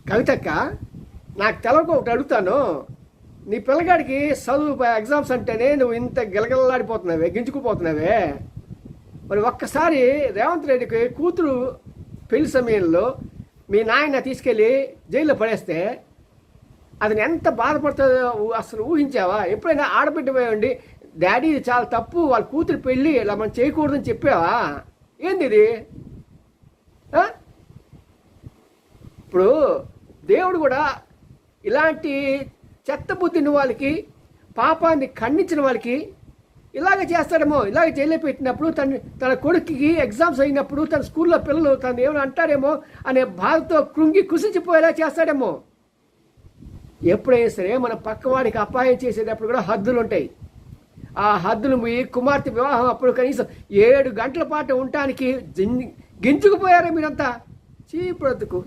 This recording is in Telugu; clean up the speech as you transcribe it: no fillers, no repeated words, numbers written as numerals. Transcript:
కవితక్క, నాకు తెలవక ఒకటి అడుగుతాను. నీ పిల్లగాడికి చదువు ఎగ్జామ్స్ అంటేనే నువ్వు ఇంత గిలగిలలాడిపోతున్నావే, గింజుకుపోతున్నావే. మరి ఒక్కసారి రేవంత్ రెడ్డికి కూతురు పెళ్లి సమయంలో మీ నాయన తీసుకెళ్ళి జైల్లో పడేస్తే అతను ఎంత బాధపడుతుందో అసలు ఊహించావా? ఎప్పుడైనా ఆడబిడ్డ పోయండి, డాడీ ఇది చాలా తప్పు, వాళ్ళ కూతురు పెళ్ళి ఇలా మనం చేయకూడదని చెప్పావా? ఏంది ఇది? ఇప్పుడు దేవుడు కూడా ఇలాంటి చెత్త బుద్ధిని వాళ్ళకి, పాపాన్ని ఖండించిన వాళ్ళకి ఇలాగ చేస్తాడేమో. ఇలాగ జైల్లో పెట్టినప్పుడు తన కొడుకుకి ఎగ్జామ్స్ అయినప్పుడు తన స్కూల్లో పిల్లలు తను ఏమైనా అంటారేమో అనే బాధతో కృంగి కుసించిపోయేలా చేస్తాడేమో. ఎప్పుడైనా సరే మన పక్కవాడికి అపాయం చేసేటప్పుడు కూడా హద్దులు ఉంటాయి. ఆ హద్దులు మీ కుమార్తె వివాహం అప్పుడు కనీసం 7 గంటల పాటు ఉండటానికి గింజుకుపోయారా మీరంతా? చీ బ్రతుకు.